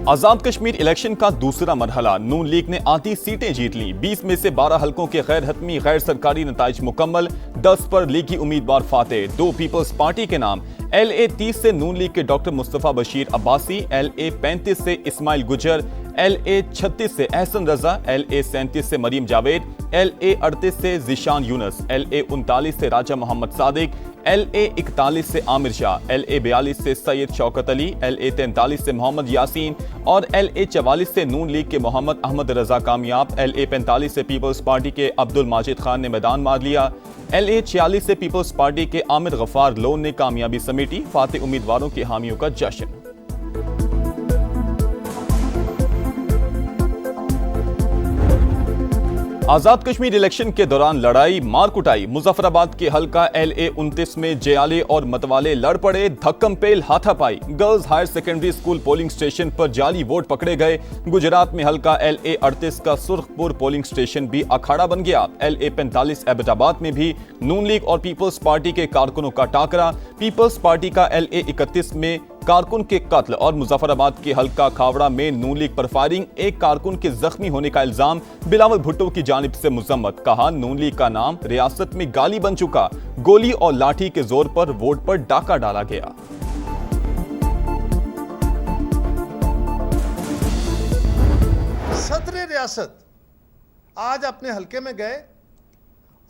आजाद Kashmir election का दूसरा मरहला। नून league ने आधी सीटें जीत ली। 20 में से 12 हलकों के गैर हतमी गैर सरकारी नताइज मुकम्मल। 10 पर लीगी उम्मीदवार फाते। 2 पीपल्स पार्टी के नाम। LA 30 से नून लीग के डॉक्टर मुस्तफा बशीर अब्बासी। LA 35 से इस्माइल गुजर। LA 36 से एहसन रजा। LA 37 से मरीम जावेद। LA 38 से जिशान यूनस। LA 39 से राजा मोहम्मद सादिक। LA 41 से आमिर शाह। LA 42 से सैयद शौकत अली। LA 43 से मोहम्मद यासीन और LA 44 से नून लीग के मोहम्मद अहमद रजा कामयाब। LA 45 से पीपल्स पार्टी के अब्दुल माजिद खान ने मैदान मार लिया। LA 46 से पीपल्स पार्टी के आमिर गफार लोन ने कामयाबी समेटी। फाते उम्मीदवारों के हामियों का जश्न। आजाद कश्मीर इलेक्शन के दौरान लड़ाई मार कुटाई। मुजफ्फराबाद के हल्का LA 29 में जयाले और मतवाले लड़ पड़े। धक्कम पेल हाथापाई। Girls higher secondary school polling station पर जाली वोट पकड़े गए। गुजरात में हल्का LA 38 का सुर्खपुर पोलिंग स्टेशन भी अखाड़ा बन गया। LA 45 एबटाबाद में भी नून लीग और पीपल्स पार्टी के कारकुनों का टाकरा। पीपल्स पार्टी का LA 31 में कारकुन के कत्ल और मुजफ्फराबाद के हल्का खावड़ा में नून लीग पर फायरिंग। एक कारकुन के जख्मी होने का इल्जाम। बिलावल भुट्टो की जानिब से मुजम्मत। कहा नून लीग का नाम रियासत में गाली बन चुका। गोली और लाठी के जोर पर वोट पर डाका डाला गया। सदर रियासत आज अपने हल्के में गए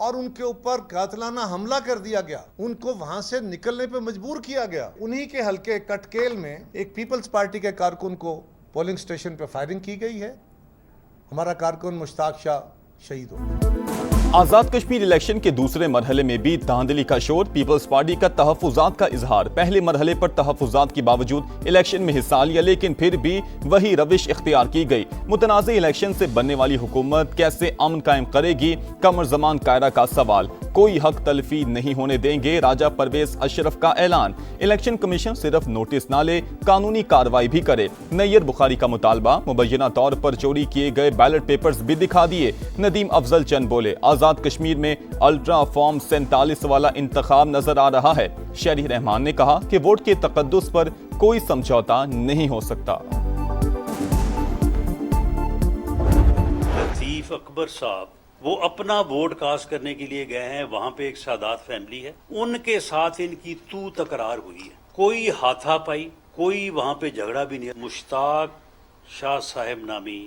और उनके ऊपर कातिलाना हमला कर दिया गया। उनको वहां से निकलने पे मजबूर किया गया। उन्हीं के हल्के कटकेल में एक पीपल्स पार्टी के कारकुन को पोलिंग स्टेशन पे फायरिंग की गई है। हमारा कारकुन मुश्ताक शाह शहीद हो गया। आजाद कश्मीर इलेक्शन के दूसरे मरहले में भी धांधली का शोर। पीपल्स पार्टी का तहफुजात का इजहार। पहले मरहले पर तहफुजात के बावजूद इलेक्शन में हिस्सा लिया, लेकिन फिर भी वही रविश इख्तियार की गई। मुतनाज़ इलेक्शन से बनने वाली हुकूमत कैसे अमन कायम करेगी? कमर जमान कायरा का सवाल। कोई हक तलफी नहीं होने देंगे, राजा परवेज अशरफ का ऐलान। इलेक्शन कमीशन सिर्फ नोटिस ना ले, कानूनी कार्रवाई भी करे। नैयर बुखारी का मुतालबा। मुबैना तौर पर चोरी किए गए बैलेट पेपर्स भी दिखा दिए। नदीम अफजल चंद बोले आजाद कश्मीर में अल्ट्रा फॉर्म 47 वाला इंतखाब नजर आ रहा है। शहरी रहमान ने कहा कि वोट के तकद्दुस पर कोई समझौता नहीं हो सकता। लतीफ अकबर साहब वो अपना वोट कास्ट करने के लिए गए हैं। वहां पे एक सादात फैमिली है, उनके साथ इनकी तू तकरार हुई है। कोई हाथापाई, कोई वहां पे झगड़ा भी नहीं। मुश्ताक शाह साहब नामी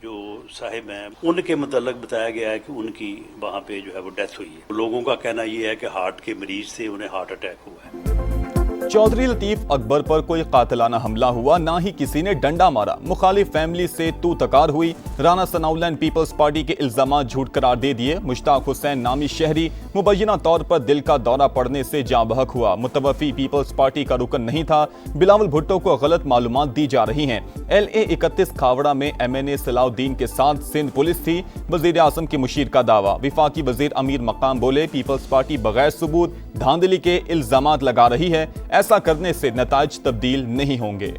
जो साहिब हैं, उनके मतलब बताया गया है कि उनकी वहां पे जो है वो डेथ हुई है। लोगों का कहना ये है कि हार्ट के मरीज थे, उन्हें हार्ट अटैक हुआ है। चौधरी लतीफ अकबर पर कोई कातिलाना हमला हुआ, ना ही किसी ने डंडा मारा। मुखालिफ फैमिली से तू तकार हुई। राना सनाउल्लाह पीपल्स पार्टी के इल्जामात झूठ करार दे दिए। मुश्ताक हुसैन नामी शहरी मुबैना तौर पर दिल का दौरा पड़ने से जाँ बहक हुआ। मुतवफ़ी पीपल्स पार्टी का रुकन नहीं था। बिलावल भुट्टो को गलत मालूमात दी जा रही हैं। LA 31 खावड़ा में MNA सलाउद्दीन के साथ सिंध पुलिस थी। वजीर आजम के मुशीर का दावा। विफाकी वजीर अमीर मकाम बोले पीपल्स पार्टी बगैर सबूत धांधली के इल्जामात लगा रही है। ऐसा करने से नताइज तब्दील नहीं होंगे।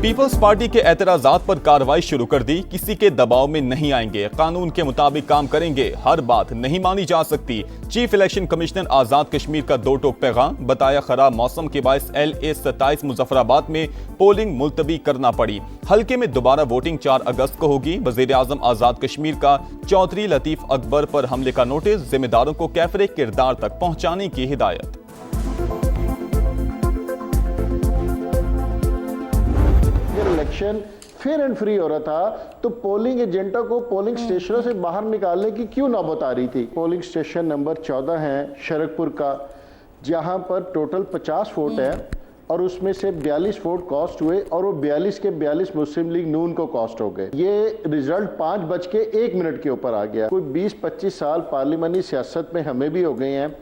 पीपल्स पार्टी के एतराजात पर कार्रवाई शुरू कर दी। किसी के दबाव में नहीं आएंगे, कानून के मुताबिक काम करेंगे। हर बात नहीं मानी जा सकती। चीफ इलेक्शन कमिश्नर आजाद कश्मीर का दो टोक पैगाम। बताया खराब मौसम के बायस LA 27 मुजफ्फराबाद में पोलिंग मुलतवी करना पड़ी। हल्के में दोबारा वोटिंग 4 अगस्त को होगी। वजीर आजम आजाद कश्मीर का चौधरी लतीफ अकबर पर हमले का नोटिस। जिम्मेदारों को कैफरे किरदार तक पहुंचाने की हिदायत। इलेक्शन फेयर एंड फ्री हो रहा था तो पोलिंग एजेंटों को पोलिंग स्टेशनों से बाहर निकालने की क्यों नौबत आ रही थी? पोलिंग स्टेशन नंबर 14 है शरकपुर का, जहां पर टोटल 50 वोट है और उसमें से 42 वोट कॉस्ट हुए और वो 42 के 42 मुस्लिम लीग नून को कॉस्ट हो गए। ये रिजल्ट 5:01 के ऊपर आ गया। कोई 20-25 साल पार्लिमानी सियासत में हमें भी हो गए हैं।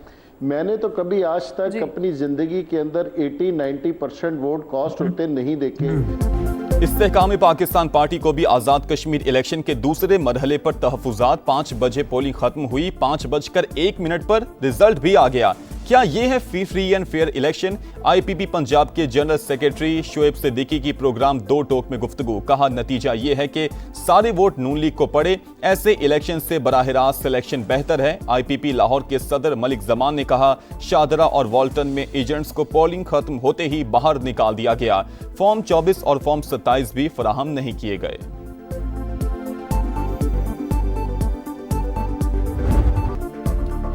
मैंने तो कभी आज तक अपनी जिंदगी के अंदर 80-90% वोट कॉस्ट होते नहीं देखे। इस्तेहकाम पाकिस्तान पार्टी को भी आजाद कश्मीर इलेक्शन के दूसरे मरहले पर तहफुजात। 5 बजे पोलिंग खत्म हुई। 5:01 पर रिजल्ट भी आ गया। क्या ये है free and fair election? IPP Punjab के जनरल सेक्रेटरी शोएब सिद्दीकी की प्रोग्राम दो टोक में गुफ्तगू। कहा नतीजा ये है कि सारे वोट नून लीग को पड़े, ऐसे इलेक्शन से बराह रास्त सिलेक्शन बेहतर है। आईपीपी लाहौर के सदर मलिक जमान ने कहा शाहदरा और वॉल्टन में एजेंट्स को पोलिंग खत्म होते ही बाहर निकाल दिया गया। फॉर्म 24 और फॉर्म 27 भी फराहम नहीं किए गए।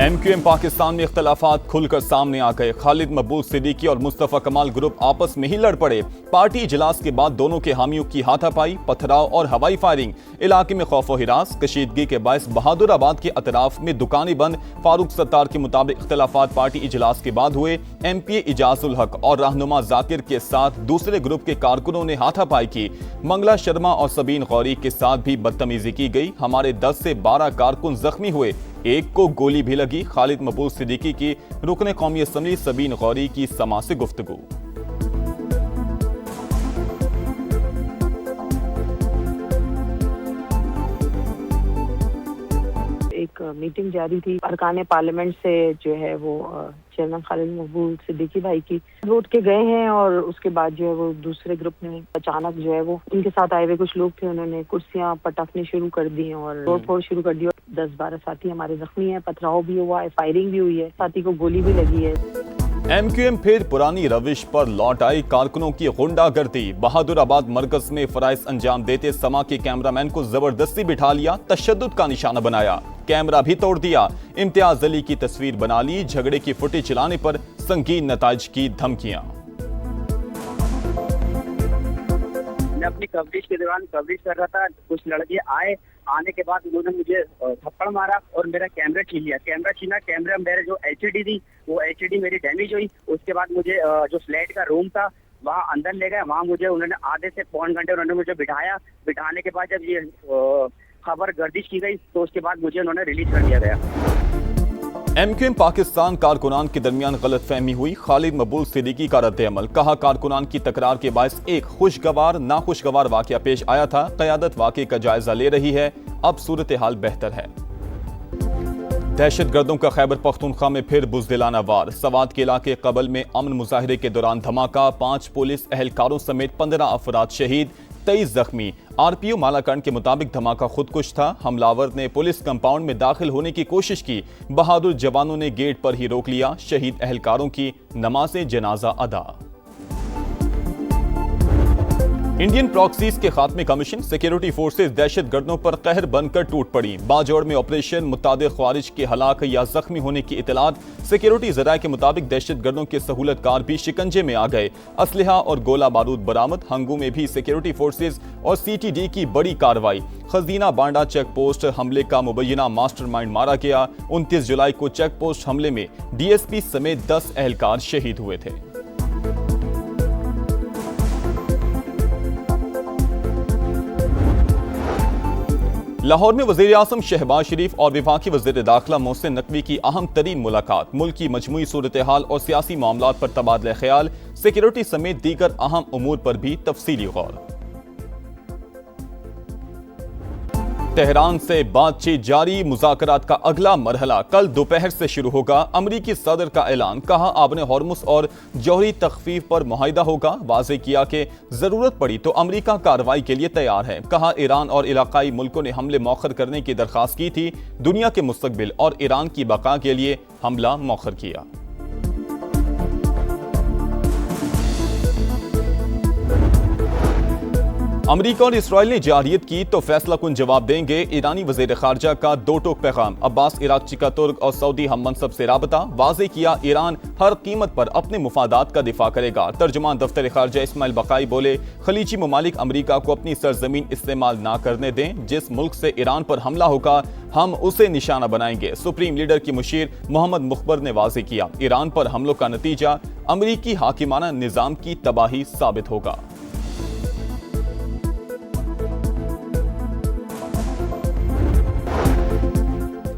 एमक्यूएम पाकिस्तान में इख्तलाफात खुलकर सामने आ गए। खालिद मकबूल सिद्दीकी और मुस्तफा कमाल ग्रुप आपस में ही लड़ पड़े। पार्टी इजलास के बाद दोनों के हामियों की हाथापाई, पथराव और हवाई फायरिंग। इलाके में खौफ व हिरास, कशीदगी के बायस बहादुराबाद के अतराफ में दुकानें बंद। फारूक सत्तार के मुताबिक इख्तलाफात पार्टी इजलास के बाद हुए। एमपीए इजाजुल हक और रहनुमा जाकिर के साथ दूसरे ग्रुप के कारकुनों ने हाथापाई की। मंगला शर्मा और सबीन गौरी के साथ भी बदतमीजी की गई। हमारे 10 से 12 कारकुन जख्मी हुए, एक को गोली भी लगी। खालिद मकबूल सिद्दीकी की रुकने कौमी असम्बली सबीन गौरी की समा से गुफ्तगू। एक मीटिंग जारी थी अरकान पार्लियामेंट से, जो है वो चेयरमैन खालिद मकबूल सिद्दीकी भाई की वोट के गए हैं और उसके बाद जो है वो दूसरे ग्रुप में अचानक जो है वो उनके साथ आए हुए कुछ लोग थे, उन्होंने कुर्सियां पटकनी शुरू कर दी और तोड़ फोड़ शुरू कर दी। 10-12 साथी हमारे जख्मी हैं, पथराव भी हुआ है, फायरिंग भी हुई है, साथी को गोली भी लगी है। एमक्यूएम फिर पुरानी रविश पर लौट आई। कारकुनों की गुंडागर्दी। बहादुराबाद मरकज में फराइज अंजाम देते समा के कैमरामैन को जबरदस्ती बिठा लिया, तशद्दुद का निशाना बनाया, कैमरा भी तोड़ दिया। इम्तियाज अली की तस्वीर बना ली। झगड़े की फुटेज चलाने पर संगीन नताइज की धमकियां। मैं अपनी कवरेज के दौरान कवरेज कर रहा था, कुछ लड़के आए, आने के बाद उन्होंने मुझे थप्पड़ मारा और मेरा कैमरा छीन लिया। कैमरा छीना, कैमरा मेरे जो एचडी थी वो एचडी मेरी डैमेज हुई। उसके बाद मुझे जो फ्लैट का रूम था वहाँ अंदर ले गए। वहाँ मुझे उन्होंने आधे से पौन घंटे उन्होंने मुझे बिठाया। बिठाने के बाद जब ये खबर गर्दिश की गई तो उसके बाद मुझे उन्होंने रिलीज कर दिया गया। एमक्यूएम पाकिस्तान कारकुनान के दरमियान गलतफहमी हुई। खालिद मकबूल सिद्दीकी का रद्द-ए-अमल। कहा कारकुनान की तकरार के बायस एक खुशगवार नाखुशगवार वाकया पेश आया था। क़यादत वाक़े का जायजा ले रही है, अब सूरत हाल बेहतर है। दहशतगर्दों का खैबर पख्तूनख्वा में फिर बुज़दिलाना वार। सवात के इलाके कबल में अमन मुजाहिरे के दौरान धमाका। 5 पुलिस एहलकारों समेत 15 अफराद शहीद, 23 जख्मी। आरपीओ मालाकंड के मुताबिक धमाका खुदकुश था। हमलावर ने पुलिस कंपाउंड में दाखिल होने की कोशिश की। बहादुर जवानों ने गेट पर ही रोक लिया। शहीद एहलकारों की नमाज़े जनाजा अदा। इंडियन प्रॉक्सीज के खात्मे का मिशन। सिक्योरिटी फोर्सेज दहशतगर्दों पर कहर बनकर टूट पड़ी। बाजौड़ में ऑपरेशन, मुतादिर ख्वारिज के हलाक या जख्मी होने की इतलात। सिक्योरिटी जराये के मुताबिक दहशतगर्दों के सहूलतकार भी शिकंजे में आ गए। असलहा और गोला बारूद बरामद। हंगू में भी सिक्योरिटी फोर्सेज और सीटीडी की बड़ी कार्रवाई। खजीना बांडा चेक पोस्ट हमले का मुबैना मास्टरमाइंड मारा गया। 29 जुलाई को चेक पोस्ट हमले में डीएसपी समेत 10 एहलकार शहीद हुए थे। लाहौर में वज़ीर आज़म शहबाज शरीफ और विफाकी वज़ीर दाखिला मोहसिन नकवी की अहम तरीन मुलाकात। मुल्क की मजमूई सूरत हाल और सियासी मामलात पर तबादला ख्याल। सिक्योरिटी समेत दीगर अहम उमूर पर भी तफसीली गौर। तेहरान से बातचीत जारी। मुज़ाकरात का अगला मरहला कल दोपहर से शुरू होगा। अमरीकी सदर का ऐलान। कहा आबने हॉर्मुज़ और जौहरी तखफीफ पर मुआहिदा होगा। वाज़े किया कि जरूरत पड़ी तो अमरीका कार्रवाई के लिए तैयार है। कहा ईरान और इलाकाई मुल्कों ने हमले मौखर करने की दरख्वास्त की थी। दुनिया के मुस्तकबिल और ईरान की बका के लिए हमला मौखर किया। अमरीका और इसराइल ने जारियत की तो फैसला कुन जवाब देंगे। ईरानी वज़ीर ख़ारजा का दो टोक पैगाम। अब्बास इराक़ची का तुर्क और सऊदी हम मनसब से राबता। वाज़े किया ईरान हर कीमत पर अपने मुफादात का दिफा करेगा। तर्जुमान दफ्तर ख़ारजा इस्माइल बकाई बोले खलीजी ममालिक अमरीका को अपनी सरजमीन इस्तेमाल ना करने दें। जिस मुल्क से ईरान पर हमला होगा हम उसे निशाना बनाएंगे। सुप्रीम लीडर की मुशीर मोहम्मद मुखबर ने वाज़े किया ईरान पर हमलों का नतीजा अमरीकी हाकिमाना निज़ाम की तबाही साबित होगा।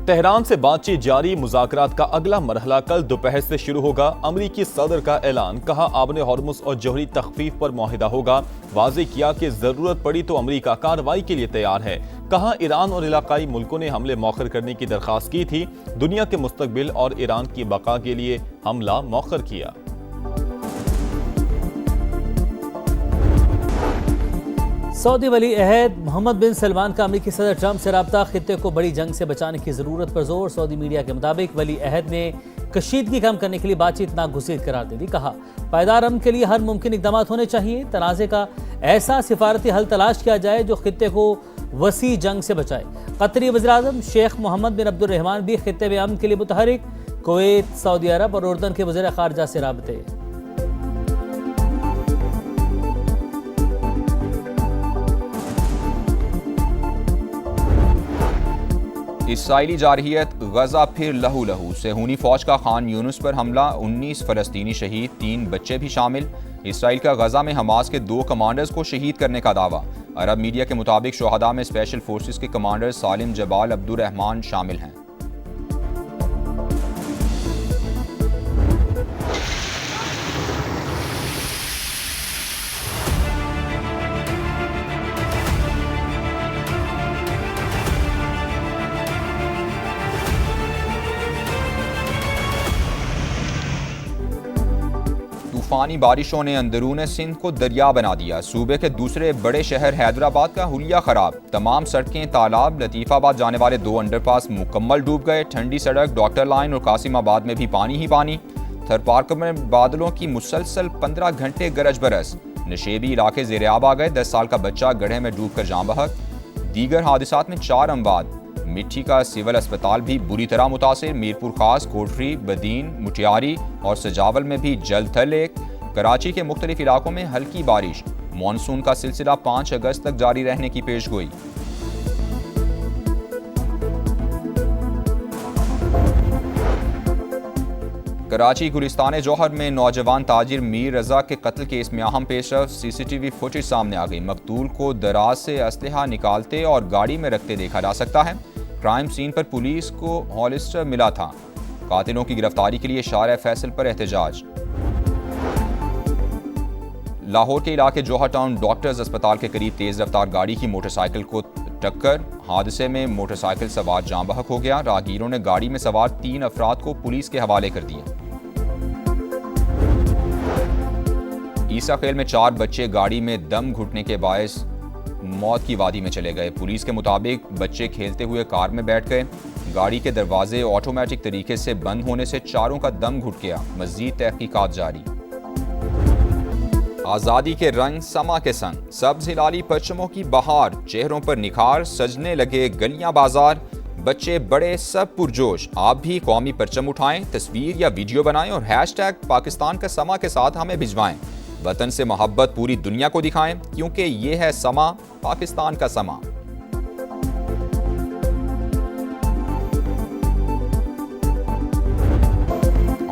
तेहरान से बातचीत जारी। मुज़ाकरात का अगला मरहला कल दोपहर से शुरू होगा। अमरीकी सदर का ऐलान। कहा आबने हॉर्मुज़ और जौहरी तखफीफ पर मुआहिदा होगा। वाज़े किया कि जरूरत पड़ी तो अमरीका कार्रवाई के लिए तैयार है। कहा ईरान और इलाकाई मुल्कों ने हमले मौखर करने की दरख्वास्त की थी। दुनिया के मुस्तकबिल और ईरान की बका के लिए हमला मौखर किया। सऊदी वली अहद मोहम्मद बिन सलमान का अमेरिकी सदर ट्रंप से रब्ता, खित्ते को बड़ी जंग से बचाने की जरूरत पर जोर। सऊदी मीडिया के मुताबिक वली अहद ने कशीदगी कम करने के लिए बातचीत नागुज़ीर करार दे दी। कहा पायदार अमन के लिए हर मुमकिन इकदाम होने चाहिए। तनाज़े का ऐसा सिफारती हल तलाश किया जाए जो खित्ते को वसी जंग से बचाए। कतरी वज़ीर-ए-आज़म शेख मोहम्मद बिन अब्दुर्रहमान भी खित्ते में अमन के लिए मुतहरिक। कुवैत, सऊदी अरब और उर्दन के वज़ीर ख़ारिजा से राबते। इसराइली जारहियत गजा फिर लहू लहू। सेहूनी फौज का खान यूनुस पर हमला, 19 फलस्तीनी शहीद, 3 बच्चे भी शामिल। इसराइल का गजा में हमास के 2 कमांडर्स को शहीद करने का दावा। अरब मीडिया के मुताबिक शोहदा में स्पेशल फोर्सेस के कमांडर सालिम जबाल अब्दुर्रहमान शामिल हैं। तूफानी बारिशों ने अंदरून सिंध को दरिया बना दिया। सूबे के दूसरे बड़े शहर हैदराबाद का हुलिया खराब, तमाम सड़कें, तालाब, लतीफ़ाबाद जाने वाले 2 अंडरपास मुकम्मल डूब गए। ठंडी सड़क, डॉक्टर लाइन और कासिमाबाद में भी पानी ही पानी। थरपारक में बादलों की मुसलसल 15 घंटे गरज बरस, नशेबी इलाके ज़ेर-ए-आब आ गए। 10 साल का बच्चा गड्ढे में डूब कर जान बहक। दीगर हादसात में 4 अमवात। मिट्टी का सिविल अस्पताल भी बुरी तरह मुतासिर। मीरपुर खास, कोटरी, बदीन, मुटियारी और सजावल में भी जल थल एक। कराची के मुख्तलिफ इलाकों में हल्की बारिश। मानसून का सिलसिला 5 अगस्त तक जारी रहने की पेशगोई। कराची गुलिस्तान जौहर में नौजवान ताजिर मीर रजा के कत्ल केस में अहम पेशरफ। सीसीटीवी फुटेज सामने आ गई। मकतूल को दराज से असलहा निकालते और गाड़ी में रखते देखा जा सकता है। क्राइम सीन पर पुलिस को हॉलिस्टर मिला था। कातिलों की गिरफ्तारी के लिए शार फैसल पर एहतजाज। लाहौर के इलाके जौहर टाउन डॉक्टर्स अस्पताल के करीब तेज रफ्तार गाड़ी की मोटरसाइकिल को टक्कर। हादसे में मोटरसाइकिल सवार जान बहक हो गया। राहगीरों ने गाड़ी में सवार 3 अफराद को पुलिस के हवाले कर दिया। ईसा खेल में 4 बच्चे गाड़ी में दम घुटने के बायस मौत की वादी में चले गए। पुलिस के मुताबिक बच्चे खेलते हुए कार में बैठ गए। गाड़ी के दरवाजे ऑटोमेटिक तरीके से बंद होने से चारों का दम घुट गया। मजीद तहकीकात जारी। आज़ादी के रंग समा के संग, सब्ज हिलाली परचमों की बहार, चेहरों पर निखार, सजने लगे गलियां बाजार। बच्चे बड़े सब पुरजोश। आप भी कौमी परचम उठाएं, तस्वीर या वीडियो बनाएं और हैशटैग पाकिस्तान का समा के साथ हमें भिजवाएं। वतन से मोहब्बत पूरी दुनिया को दिखाएं, क्योंकि ये है समा, पाकिस्तान का समा।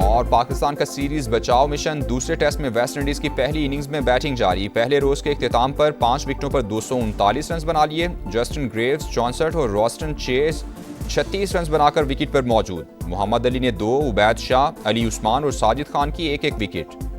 और पाकिस्तान का सीरीज बचाओ मिशन, दूसरे टेस्ट में वेस्ट इंडीज की पहली इनिंग्स में बैटिंग जारी। पहले रोज के इख्तिताम पर 5 विकेटों पर 239 रन बना लिए। जस्टिन ग्रेव्स 64 और रॉस्टन चेस 36 रन बनाकर विकेट पर मौजूद। मोहम्मद अली ने 2, उबैद शाह, अली उस्मान और साजिद खान की 1-1 विकेट।